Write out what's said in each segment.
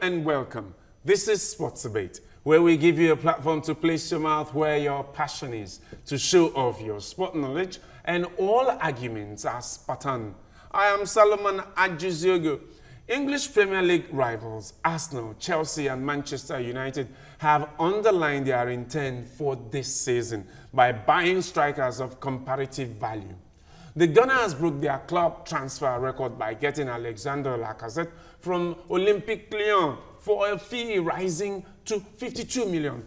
and welcome. This is Sports Debate, where we give you a platform to place your mouth where your passion is, to show off your sport knowledge, and all arguments are Spartan. I am Solomon Ajuziogo. English Premier League rivals Arsenal, Chelsea and Manchester United have underlined their intent for this season by buying strikers of comparative value. The Gunners broke their club transfer record by getting Alexander Lacazette from Olympique Lyon for a fee rising to £52 million.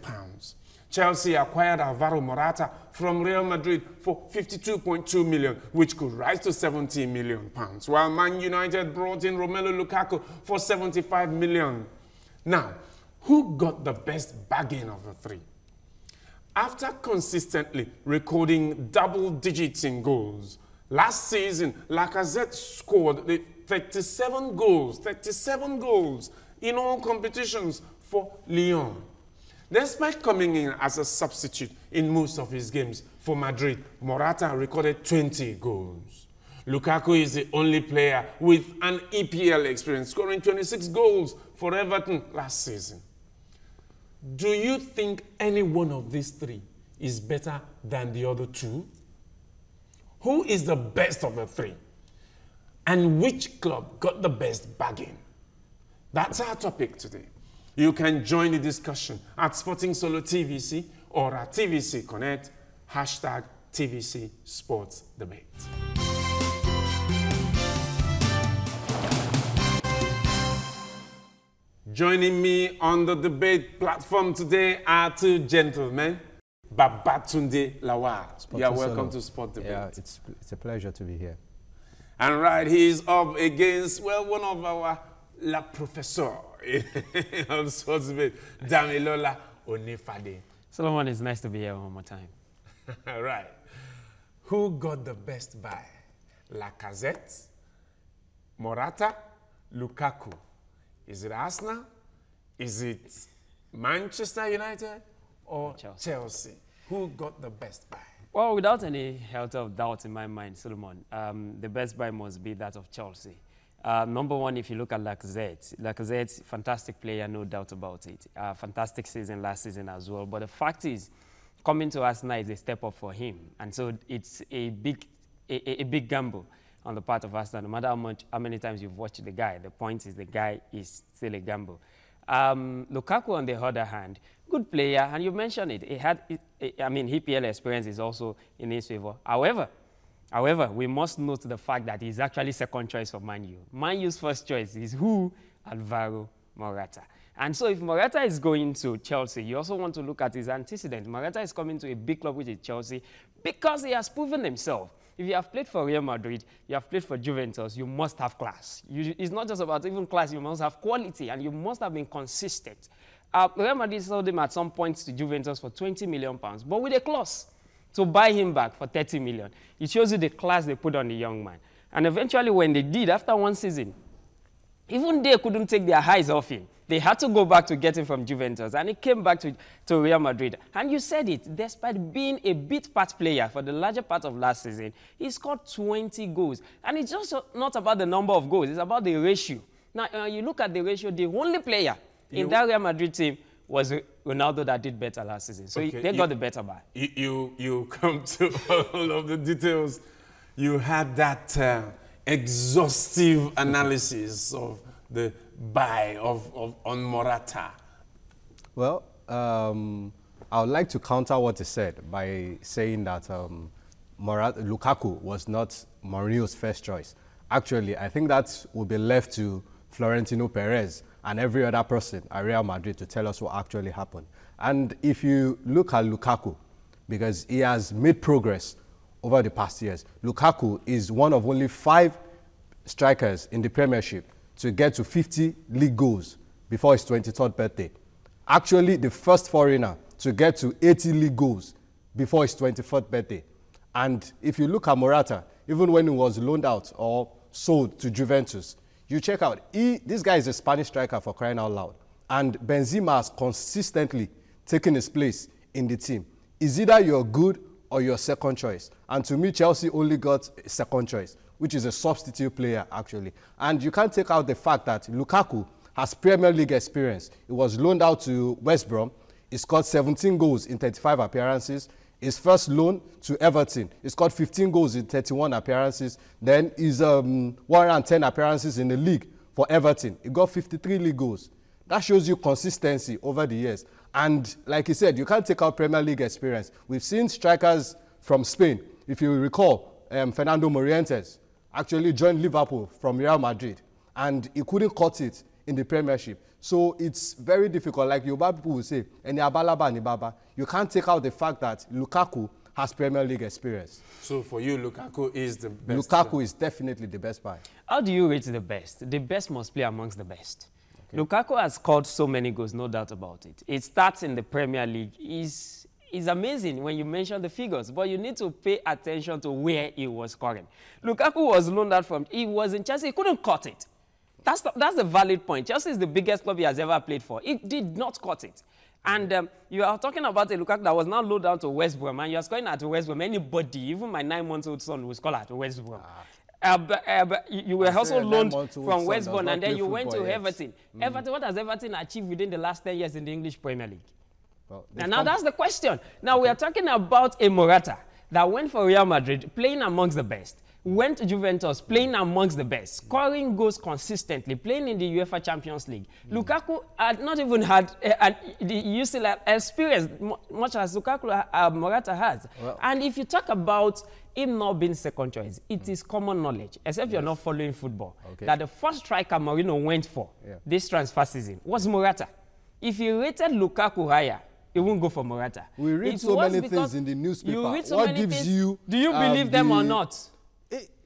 Chelsea acquired Alvaro Morata from Real Madrid for £52.2 million, which could rise to £70 million, while Man United brought in Romelu Lukaku for £75 million. Now, who got the best bargain of the three? After consistently recording double digits in goals, last season, Lacazette scored 37 goals in all competitions for Lyon. Despite coming in as a substitute in most of his games for Madrid, Morata recorded 20 goals. Lukaku is the only player with an EPL experience, scoring 26 goals for Everton last season. Do you think any one of these three is better than the other two? Who is the best of the three? And which club got the best bargain? That's our topic today. You can join the discussion at Sporting Solo TVC or at TVC Connect, hashtag TVC Sports Debate. Joining me on the debate platform today are two gentlemen. Babatunde Lawal. You are welcome to Sport Debate. Yeah, it's a pleasure to be here. And right, he's up against, well, one of our La Professor on Sports Debate, Damilola Onifade. Solomon, it's nice to be here one more time. All right. Who got the best buy? Lacazette, Morata, Lukaku? Is it Arsenal? Is it Manchester United? Or Chelsea? Who got the best buy? Well, without any helter of doubt in my mind, Solomon, the best buy must be that of Chelsea. Number one, if you look at Lacazette, fantastic player, no doubt about it. Fantastic season last season as well. But the fact is, coming to Arsenal is a step up for him. And so it's a big gamble on the part of Arsenal. No matter how many times you've watched the guy, the point is the guy is still a gamble. Lukaku, on the other hand, good player, and you mentioned it. EPL experience is also in his favor. However, we must note the fact that he's actually second choice for Man U. Man U's first choice is who? Alvaro Morata. And so if Morata is going to Chelsea, you also want to look at his antecedent. Morata is coming to a big club, which is Chelsea, because he has proven himself. If you have played for Real Madrid, you have played for Juventus, you must have class. It's not just about even class, you must have quality, and you must have been consistent. Real Madrid sold him at some point to Juventus for £20 million, but with a clause to buy him back for £30 million. It shows you the class they put on the young man. And eventually when they did, after one season, even they couldn't take their eyes off him. They had to go back to get him from Juventus, and he came back to Real Madrid. And you said it, despite being a bit part player for the larger part of last season, he scored 20 goals. And it's just not about the number of goals, it's about the ratio. Now, you look at the ratio, the only player in that Real Madrid team was Ronaldo that did better last season. So okay, they got the better buy. You come to all of the details. You had that exhaustive analysis of the buy on Morata. Well, I would like to counter what he said by saying that Lukaku was not Mourinho's first choice. Actually, I think that would be left to Florentino Perez and every other person at Real Madrid to tell us what actually happened. And if you look at Lukaku, because he has made progress over the past years, Lukaku is one of only 5 strikers in the Premiership to get to 50 league goals before his 23rd birthday. Actually, the first foreigner to get to 80 league goals before his 24th birthday. And if you look at Morata, even when he was loaned out or sold to Juventus, you check out, this guy is a Spanish striker for crying out loud. And Benzema has consistently taken his place in the team. Is either you're good or your second choice. And to me, Chelsea only got a second choice, which is a substitute player, actually. And you can't take out the fact that Lukaku has Premier League experience. He was loaned out to West Brom. He scored 17 goals in 35 appearances. His first loan to Everton, he scored 15 goals in 31 appearances. Then his 110 appearances in the league for Everton. He got 53 league goals. That shows you consistency over the years. And like he said, you can't take out Premier League experience. We've seen strikers from Spain. If you recall, Fernando Morientes actually joined Liverpool from Real Madrid. And he couldn't cut it in the Premiership. So it's very difficult. Like Yoruba people will say, you can't take out the fact that Lukaku has Premier League experience. So for you, Lukaku is the best? Lukaku is definitely the best buy. How do you rate the best? The best must play amongst the best. Okay. Lukaku has scored so many goals, no doubt about it. It starts in the Premier League. It's amazing when you mention the figures, but you need to pay attention to where he was scoring. Lukaku was loaned out from, he was in Chelsea, he couldn't cut it. That's a valid point. Chelsea is the biggest club he has ever played for. He did not cut it. And you are talking about a Lukaku that was now loaned down to West Brom, and you are scoring at West Brom. Anybody, even my 9-month-old son, will score at West Brom. But you were also loaned from West Brom, and then you went to Everton. Everton, what has Everton achieved within the last 10 years in the English Premier League? Well, and now that's the question. Now we are talking about a Morata that went for Real Madrid, playing amongst the best. Went to Juventus, playing amongst the best, scoring goals consistently, playing in the UEFA Champions League. Lukaku had not even had the UCL experience, much as Morata has. Well, and if you talk about him not being second choice, it is common knowledge, except you're not following football, that the first striker Mourinho went for this transfer season was Morata. If you rated Lukaku higher, he won't go for Morata. We read so many things in the newspaper. You read so many things. Do you believe them or not?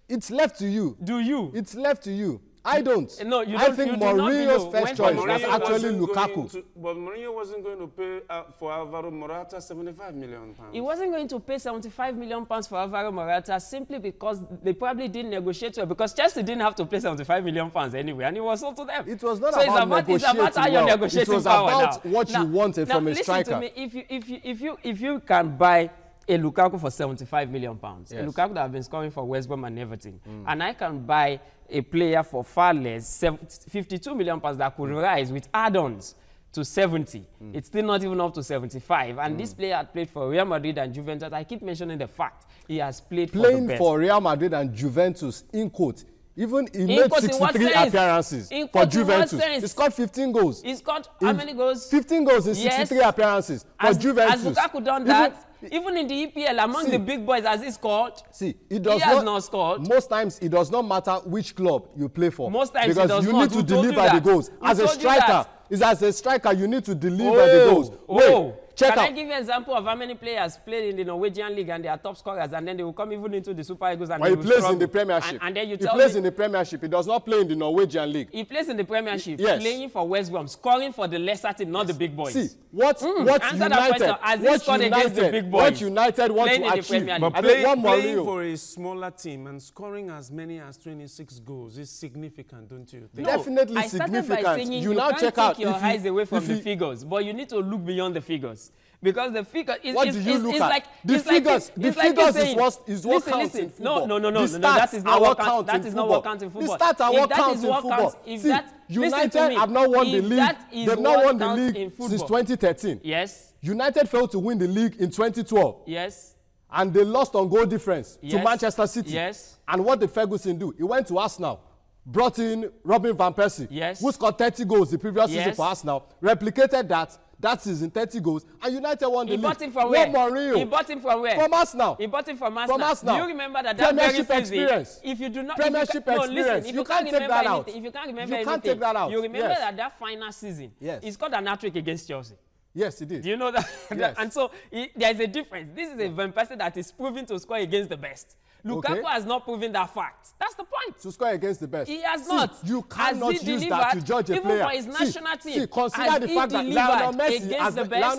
It's left to you. Do you? It's left to you. I don't. No, you don't. I think Mourinho's first choice was actually Lukaku. But Mourinho wasn't going to pay for Alvaro Morata £75 million. He wasn't going to pay £75 million for Alvaro Morata simply because they probably didn't negotiate well. Because Chelsea didn't have to pay £75 million anyway, and it was sold to them. It was not about negotiating. It's about how you're negotiating power now. It was about what you wanted from a striker. Listen to me. If you can buy a Lukaku for £75 million, a Lukaku that have been scoring for West Brom and everything, and I can buy a player for far less, £52 million that could rise with add-ons to 70. It's still not even up to 75. And this player had played for Real Madrid and Juventus. I keep mentioning the fact he has played for the best. Playing for Real Madrid and Juventus, in quote, even he made 63 appearances for Juventus. He scored 15 goals. He scored how many goals? 15 goals in 63 appearances for Juventus. Has Lukaku done that? Even in the EPL, among the big boys, has he scored? He has not scored. Most times, it does not matter which club you play for. Most times, because it does you not. need to deliver the goals. As a striker, you need to deliver the goals. Can I give you an example of how many players played in the Norwegian league and they are top scorers, and then they will come even into the Super Eagles and he plays in the Premiership. And then you tell me, he plays in the Premiership. He does not play in the Norwegian league. He plays in the Premiership, playing for West Brom, scoring for the lesser team, not the big boys. See, what United want to achieve. But playing for a smaller team and scoring as many as 26 goals is significant, don't you think? Definitely significant. I started by saying you now can't take your eyes away from the figures, but you need to look beyond the figures. Because the figure is what do you look at? The figures is what counts in football. No. That is not what counts in football. The stats are what counts in football. See, United have not won the league. They've not won the league since 2013. Yes. United failed to win the league in 2012. Yes. And they lost on goal difference to Manchester City. Yes. And what did Ferguson do? He went to Arsenal, brought in Robin van Persie, who scored 30 goals the previous season for Arsenal, replicated that season, 30 goals, and United won the league. He bought him from where? Mourinho. He bought him from where? From Arsenal. He bought him from Arsenal. Do you remember that Premiership very season, experience. If you do not, Premiership experience. If you can't take that out. If you can't remember you can't take that out. You remember that final season, he scored an hat-trick against Chelsea. Yes, he did. Do you know that? Yes. And so there is a difference. This is a Van Persie that is proven to score against the best. Lukaku has not proven that fact. That's the point. To score against the best. He has not. You cannot use that to judge a player. Even for his national team. Consider the fact that Lionel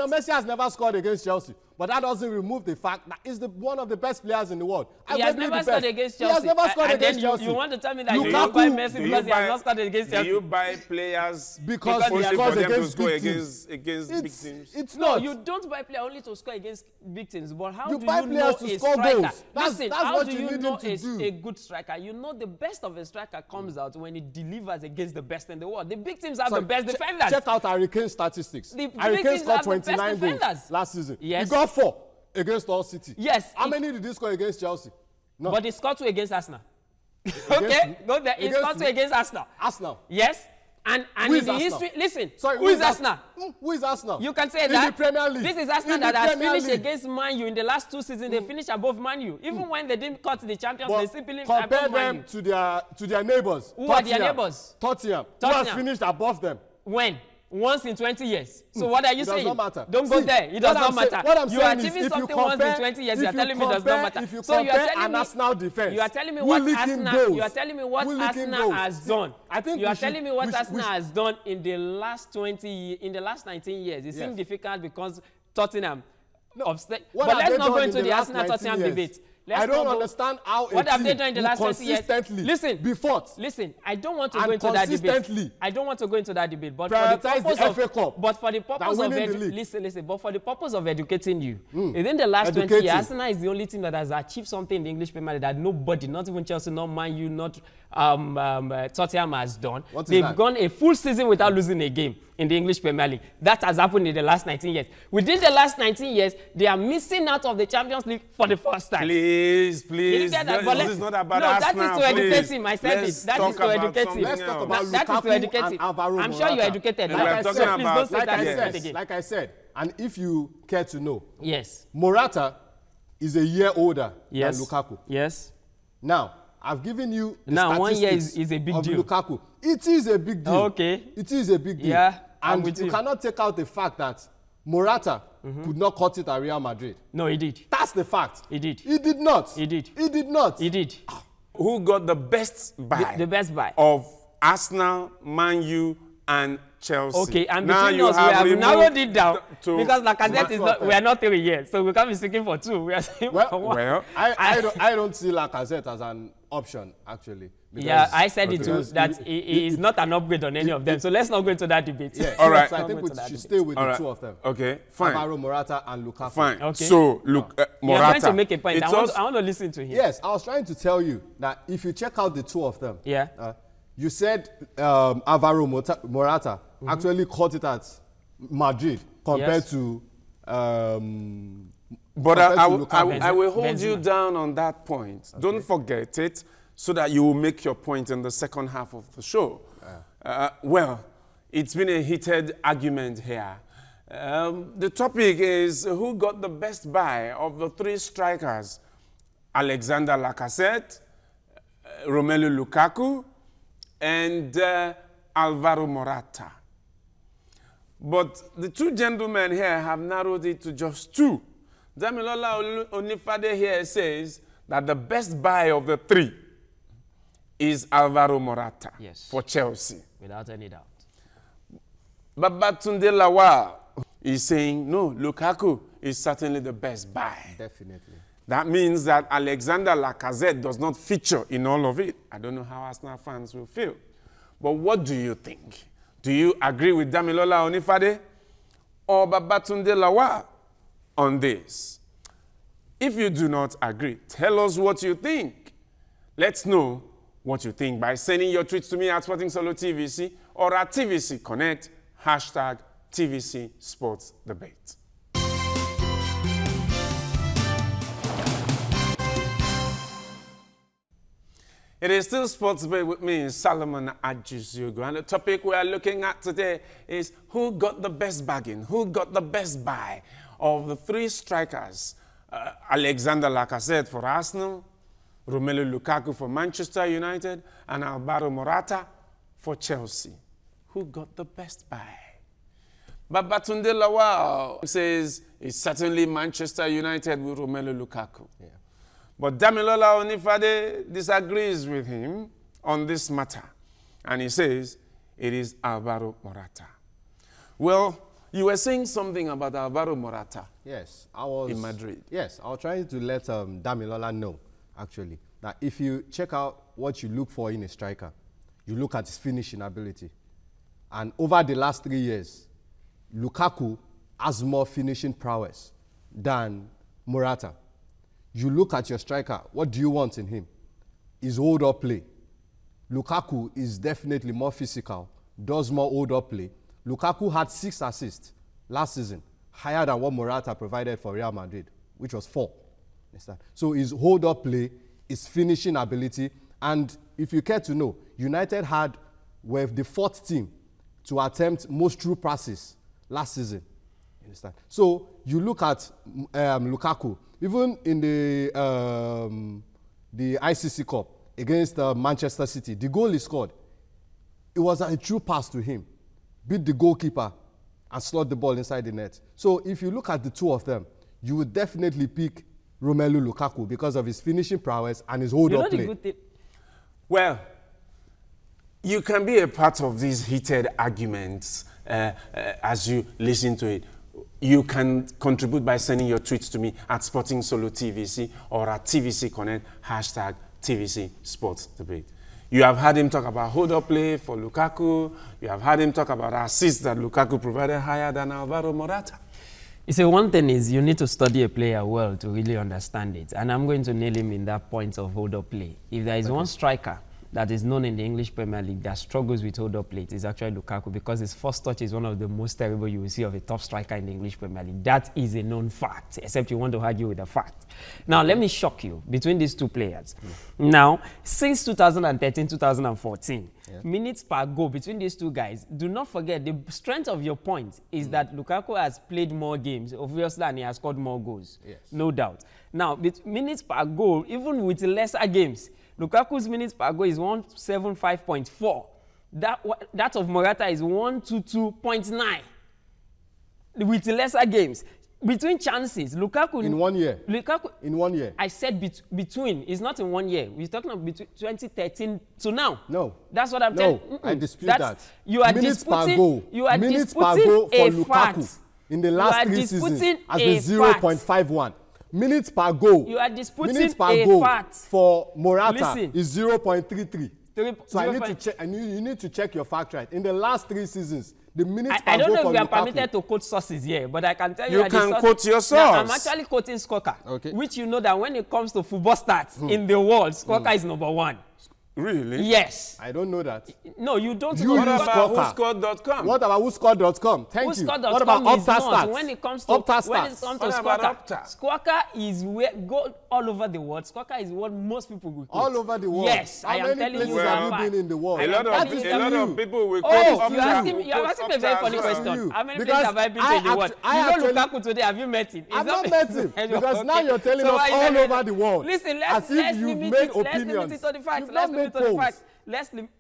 Messi has never scored against Chelsea. but that doesn't remove the fact that he's one of the best players in the world. He has never scored against Chelsea. He has never scored against Chelsea. You want to tell me that you don't buy Messi because he has not scored against Chelsea? Do you buy players because he scores against big teams? Against big teams? It's no, not. you don't buy players only to score against big teams. But how you do buy you players know to a score striker? goals. Listen, that's how what do you you need know him to do. a good striker? You know the best of a striker comes out when he delivers against the best in the world. The big teams have the best defenders. Check out Harry Kane's statistics. Harry Kane scored 29 goals last season. Yes. He got 4 against All City. Yes. How many did he score against Chelsea? No. But he scored 2 against Arsenal. Okay, go there. He scored 2 against Arsenal. Arsenal. Yes. And in the history, listen, sorry, who is Arsenal? Who is Arsenal? You can say in that. The Premier League. This is Arsenal that has finished against Man U in the last 2 seasons. They finished above Man U. Even when they didn't cut the champions, they simply compare them to their neighbors. Who are their neighbors? Tottenham. Who has finished above them? When? Once in 20 years. So what are you saying? It does not matter. Don't go there. It does not matter. What I'm you are saying achieving is, something once in 20 years. You are telling me it does not matter. If you so you are compare telling an me Arsenal defense, you are telling me what Arsenal. You are telling me what Who Arsenal has done. I think you are telling me what Arsenal has done in the last 19 years. It seems difficult because Tottenham. But let's not go into the Arsenal Tottenham debate. I don't understand how what have they done in the last 20 years? Listen, be fourth. Listen, I don't want to go into that debate. I don't want to go into that debate. But prioritize the FA Cup. But for the purpose of listen. But for the purpose of educating you, within the last 20 years, Arsenal is the only team that has achieved something in the English Premier League that nobody, not even Chelsea, not Man U, not Tottenham has done. They've gone a full season without losing a game in the English Premier League. That has happened in the last 19 years. Within the last 19 years, they are missing out of the Champions League for the first time. Please. This is not about Arsenal. That is to educate him. I said it. That is to educate him. Let's talk about that is to educate him. I'm sure you're educated. Like I said, and if you care to know, yes, Morata is a year older than Lukaku. Yes. Now, I've given you the now 1 year statistics is a big deal. Lukaku. It is a big deal. Okay. It is a big deal. Yeah. And you cannot take out the fact that Morata could not cut it at Real Madrid. No, he did. That's the fact. He did. He did not. He did. He did not. He did. Who got the best buy? The best buy of Arsenal, Man U, and Chelsea. Okay, and between us, we have narrowed it down because Lacazette is not. We are not 3 years, so we can't be seeking for 2. We are seeking for 1. Well, I don't see Lacazette as an option actually. Yeah, I said it too, that he is not an upgrade on any of them. So let's not go into that debate. Yeah, all right. So I think we should stay with the 2 of them. Okay, fine. Alvaro Morata and Lukaku. Fine. Okay. So, Morata. You're trying to make a point. I want to listen to him. Yes, I was trying to tell you that if you check out the 2 of them, you said Alvaro Morata actually caught it at Madrid compared to but I will hold you down on that point. Okay. Don't forget it, so that you will make your point in the second half of the show. Well, it's been a heated argument here. The topic is who got the best buy of the 3 strikers, Alexander Lacazette, Romelu Lukaku, and Alvaro Morata. But the 2 gentlemen here have narrowed it to just 2. Damilola Onifade here says that the best buy of the 3 is Alvaro Morata for Chelsea. Without any doubt. Babatunde Lawal is saying, no, Lukaku is certainly the best buy. Definitely. That means that Alexander Lacazette does not feature in all of it. I don't know how Arsenal fans will feel. But what do you think? Do you agree with Damilola Onifade or Babatunde Lawal on this? If you do not agree, tell us what you think. Let's know what you think by sending your tweets to me at Sporting Solo TVC or at TVC Connect, hashtag TVC Sports Debate. It is still Sports Debate with me, Solomon Ajuzugo, and the topic we are looking at today is who got the best bargain, who got the best buy of the 3 strikers, Alexander Lacazette for Arsenal, Romelu Lukaku for Manchester United, and Alvaro Morata for Chelsea. Who got the best buy? Babatunde Lawal says it's certainly Manchester United with Romelu Lukaku. Yeah. But Damilola Onifade disagrees with him on this matter. And he says it is Alvaro Morata. Well, You were saying something about Alvaro Morata. Yes, I was in Madrid. Yes, I was trying to let Damilola know, actually, that if you check out what you look for in a striker, you look at his finishing ability. And over the last 3 years, Lukaku has more finishing prowess than Morata. You look at your striker, what do you want in him? His hold-up play. Lukaku is definitely more physical, does more hold-up play. Lukaku had 6 assists last season, higher than what Morata provided for Real Madrid, which was 4. So his hold-up play, his finishing ability, and if you care to know, United were the 4th team to attempt most true passes last season. Understand? So you look at Lukaku, even in the ICC Cup against Manchester City, the goal he scored, it was a true pass to him, beat the goalkeeper and slot the ball inside the net. So if you look at the two of them, you would definitely pick Romelu Lukaku because of his finishing prowess and his hold-up play. Well, you can be a part of these heated arguments as you listen to it. You can contribute by sending your tweets to me at Sporting Solo TVC or at TVC Connect, #TVC Sports Debate. You have heard him talk about hold-up play for Lukaku. You have heard him talk about assists that Lukaku provided higher than Alvaro Morata. You see, one thing is you need to study a player well to really understand it. And I'm going to nail him in that point of hold-up play. If there is one striker that is known in the English Premier League that struggles with hold-up play, it is actually Lukaku, because his first touch is one of the most terrible you will see of a top striker in the English Premier League. That is a known fact, except you want to argue with the fact. Now, let me shock you between these two players. Now, since 2013-2014, minutes per goal between these two guys, do not forget the strength of your point is that Lukaku has played more games, obviously, and he has scored more goals. Yes. No doubt. Now, minutes per goal, even with lesser games, Lukaku's minutes per goal is 175.4. That of Morata is 122.9 with lesser games. Between chances, Lukaku... In 1 year? Lukaku... In 1 year? I said between. It's not in 1 year. We're talking about between 2013 to now. No. That's what I'm telling you. No, I dispute that. You are minutes disputing, per goal. You are minutes disputing per goal for a Lukaku fact. In the last 3 seasons has been 0.51. Minutes per goal. You are disputing minutes per a goal fact. For Morata Listen. is 0.33. So I need to 0. check, and you need to check your fact right. In the last 3 seasons, the minutes per goal I don't know for if you are Lukaku, permitted to quote sources here, but I can tell you You that can the quote your source. Now, I'm actually quoting Scorer, Okay. which you know that when it comes to football stats in the world, Scorer is #1. Really? Yes. I don't know that. No, you don't You know. What use about Scorer. whoscored.com? What about whoscored.com? Thank you. Whoscored.com What about is Opta not. Stats? When it comes to Opta when it Stats. comes to What about Scorer, Opta? Scorer is where go all over the world. Scorer is what most people will quote. All over the world. Yes, How I am many telling places you have that you fact. been in the world? I am A lot telling you that. of people will Oh, quote you are asking me a very funny question. you. How many Because places have I been to in the world? I You know actually- Lukaku today, have you met him? Is I've that- not met him, because now you're telling So us why you all telling me over that? the world, Listen, as let's if you've limit made it. Let's limit opinions. it to the facts. You've Let's not limit it made to the polls. facts.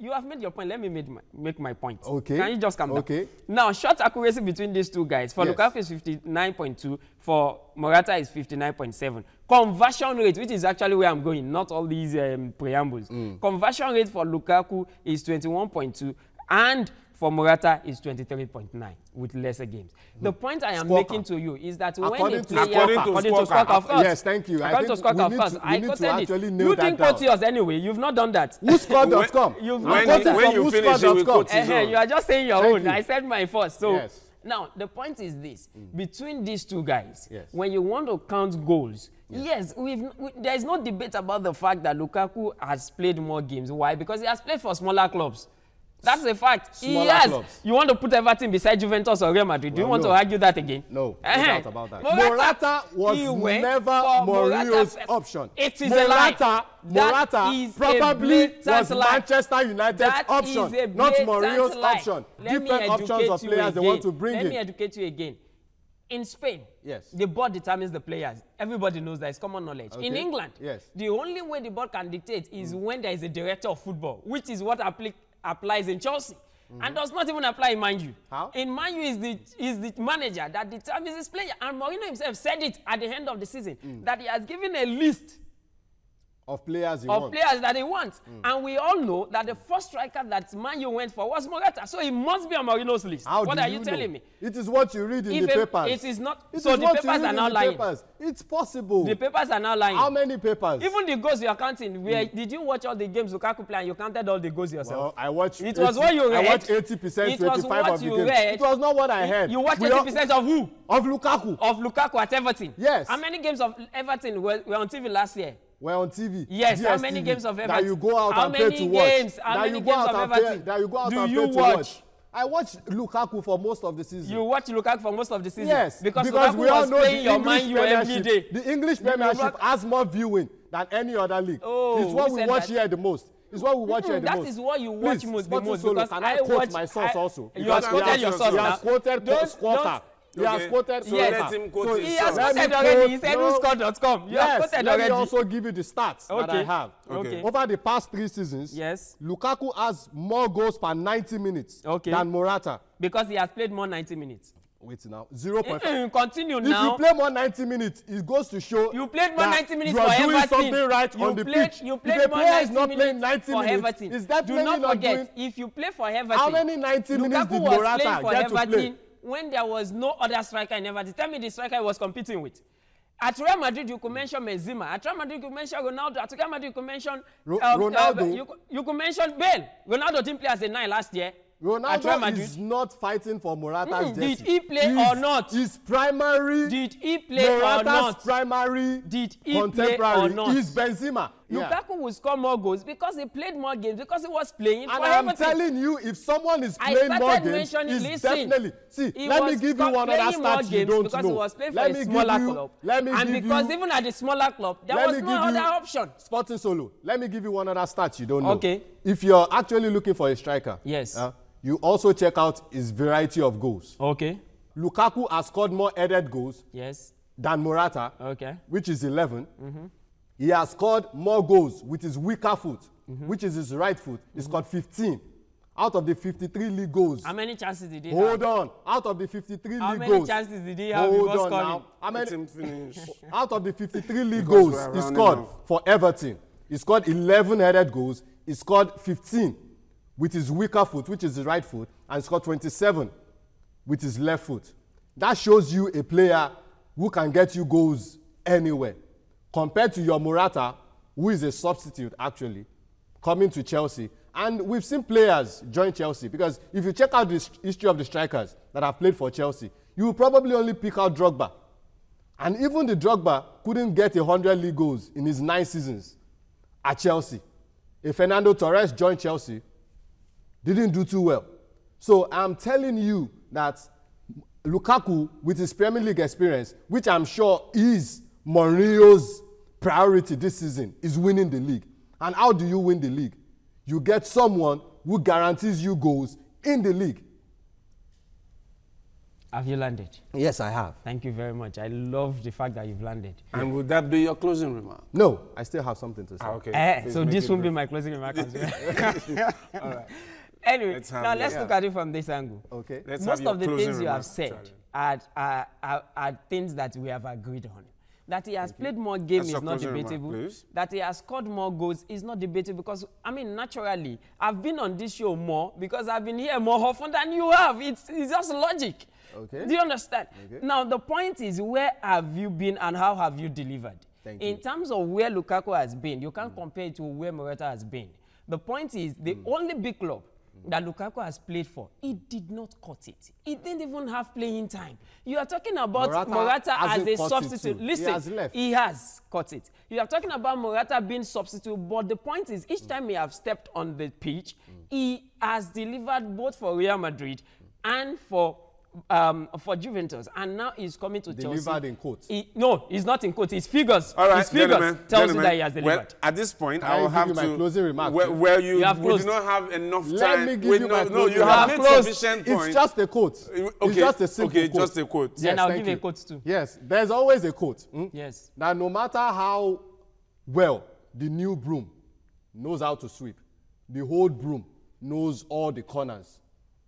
You have made your point. Let me make my point. Okay. Can you just come down? Okay. Now, shot accuracy between these two guys. For Yes. Lukaku is 59.2. For Morata is 59.7. Conversion rate, which is actually where I'm going, not all these preambles. Conversion rate for Lukaku is 21.2. And for Morata is 23.9 with lesser games. The point I am Scorer. making to you is that when According a to player... Scorer. According to Scorer, of course. Yes, thank you. I According to think Scorer, of we course. need to I quoted actually it. nail You that didn't quote down. yours anyway. You've not done that. Whoscored.com. You've When- not quoted when from you finish, you will quote his own. You are just saying your Thank own. you. I said my first. So Yes. now the point is this: between these two guys, Yes. when you want to count goals, yes, there is no debate about the fact that Lukaku has played more games. Why? Because he has played for smaller clubs. That's a fact. Smaller Yes. clubs. You want to put Everton beside Juventus or Real Madrid? Do you Well, want no. to argue that again? No, no doubt about that. Morata was he went never for Mourinho's Morata. option. It is a lie. That Morata is a probably blatant was lie. Manchester United's That option, is a not blatant Mourinho's lie. option. Let me Different options educate of you players they again. want to bring Let me in. educate you again. In Spain, Yes. the board determines the players. Everybody knows that. It's common knowledge. In Okay. England, Yes. the only way the board can dictate is when there is a director of football, which is what applies in Chelsea. And does not even apply in Man U. How? In Man U is the manager that determines his player. And Mourinho himself said it at the end of the season that he has given a list of players that he wants. And we all know that the first striker that Man U went for was Morata. So he must be on Mourinho's list. What are you telling me? It is what you read in the papers. It is not. So the papers are now lying. It's possible. The papers are now lying. How many papers? Even the goals you are counting. Did you watch all the games Lukaku play and you counted all the goals yourself? Well, I watched. It was what you read. I watched 80%, 25% of the games. It was not what I heard. You watched 80% of who? Of Lukaku. Of Lukaku at Everton. Yes. How many games of Everton were on TV last year? We're on TV. Yes, DSTV, how many games of Everton? That you go out how and pay to watch. How many games of Everton? That you go out Do and you pay to watch. I watched Lukaku for most of the season. You watched Lukaku for most of the season? Yes. Because Lukaku we all was know playing your Man U every day. The English Premiership has more viewing than any other league. Oh, it's what we watch here the most. It's what we watch here the most. That is what you watch the most. Because can I quote my source also? You have quoted your source now. He has quoted Squawker. He has quoted let him quote He has quoted already. He said whoscore.com. You have quoted already. Let me also give you the stats that I have. Okay. Over the past 3 seasons, Lukaku has more goals per 90 minutes than Morata. Because he has played more 90 minutes. Wait now, 0.5. Continue now. If you play more 90 minutes, it goes to show you played more 90 minutes for Everton. You are doing something right on the pitch. You played more 90 not playing 90 for minutes, Everton. is that Do not forget, if you play for Everton, how many 90 minutes did Morata get to play? When there was no other striker in Everton. Tell me the striker he was competing with. At Real Madrid, you could mention Benzema. At Real Madrid, you could mention Ronaldo. At Real Madrid, you could mention Ronaldo. You could mention Bale. Ronaldo didn't play as a 9 last year. Ronaldo is not fighting for Morata's jersey. Did he play or not? His primary. Did he play Morata's or not? primary. Did he contemporary play or not? Is Benzema. Lukaku will score more goals because he played more games, because he was playing for Everton. Everton. I'm telling you, if someone is playing more games, he's definitely. See, let me give you one other stat you don't because know. He was playing for a smaller club. Because even at the smaller club, there was no other option. Sporting Solo. Let me give you one other stat you don't know. Okay. If you're actually looking for a striker, yes, you also check out his variety of goals. Okay. Lukaku has scored more headed goals. Yes. Than Morata. Okay. Which is 11. He has scored more goals with his weaker foot, which is his right foot. He scored 15 out of the 53 league goals. How many chances did he have? Hold on. Out of the 53 league goals. How many chances did he have before scoring? Let him finish. Out of the 53 league goals he scored for Everton, he scored 11 headed goals. He scored 15 with his weaker foot, which is his right foot, and scored 27 with his left foot. That shows you a player who can get you goals anywhere. Compared to your Morata, who is a substitute actually, coming to Chelsea. And we've seen players join Chelsea, because if you check out the history of the strikers that have played for Chelsea, you will probably only pick out Drogba. And even the Drogba couldn't get 100 league goals in his 9 seasons at Chelsea. A Fernando Torres joined Chelsea, didn't do too well. So I'm telling you that Lukaku, with his Premier League experience, which I'm sure is Mourinho's priority this season, is winning the league. And how do you win the league? You get someone who guarantees you goals in the league. Have you landed? Yes, I have. Thank you very much. I love the fact that you've landed. And would that be your closing remark? No, I still have something to say. Okay. So this won't be my closing remark as well. All right. Anyway, let's look at it from this angle. Okay. Most of the things you have said are things that we have agreed on. That he has played more games is not debatable. That he has scored more goals is not debatable, because, I mean, naturally, I've been on this show more because I've been here more often than you have. It's just logic. Okay. Do you understand? Okay. Now, the point is, where have you been and how have you delivered? In terms of where Lukaku has been, you can't compare it to where Morata has been. The point is, the only big club that Lukaku has played for, he did not cut it. He didn't even have playing time. You are talking about Morata as a substitute. Listen, he has cut it. You are talking about Morata being substitute, but the point is, each time he has stepped on the pitch, he has delivered both for Real Madrid and for Juventus, and now he's coming to Chelsea. Delivered in quotes. No, he's not in quotes. His figures. All right, his figures tells you that he has delivered. Well, at this point, I will have to. My closing remark. Where you do not have enough time. Let me give you my closing you have made sufficient point. It's just a quote. Okay, it's just a simple quote. Just a quote. Then I'll give a quote too. Yes, there's always a quote. Yes. That no matter how well the new broom knows how to sweep, the old broom knows all the corners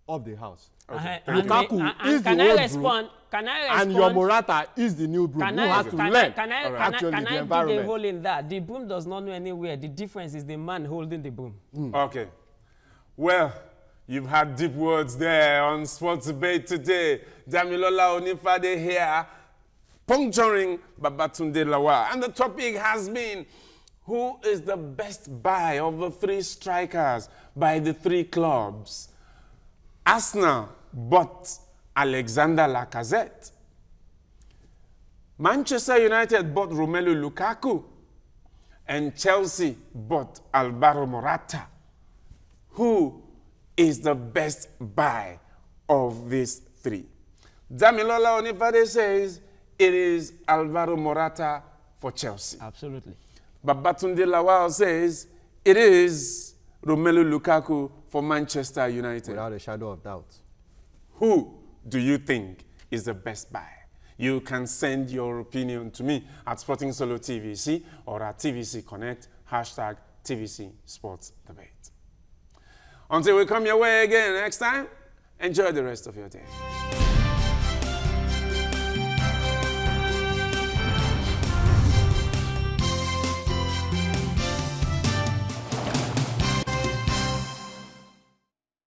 of the house. Okay. Lukaku is the can I old respond? Can I respond? And your Morata is the new broom. Who has to learn Can I dig a hole in that? The broom does not know anywhere. The difference is the man holding the broom. Okay. Well, you've had deep words there on Sports Debate today. Damilola Onifade here, puncturing Babatunde Lawal. And the topic has been, who is the best buy of the 3 strikers by the 3 clubs? Arsenal bought Alexander Lacazette. Manchester United bought Romelu Lukaku. And Chelsea bought Alvaro Morata. Who is the best buy of these 3? Damilola Onifade says it is Alvaro Morata for Chelsea. Absolutely. Babatunde Lawal says it is Romelu Lukaku for Manchester United. Without a shadow of doubt. Who do you think is the best buy? You can send your opinion to me at Sporting Solo TVC or at TVC Connect, #TVC Sports Debate. Until we come your way again next time, enjoy the rest of your day.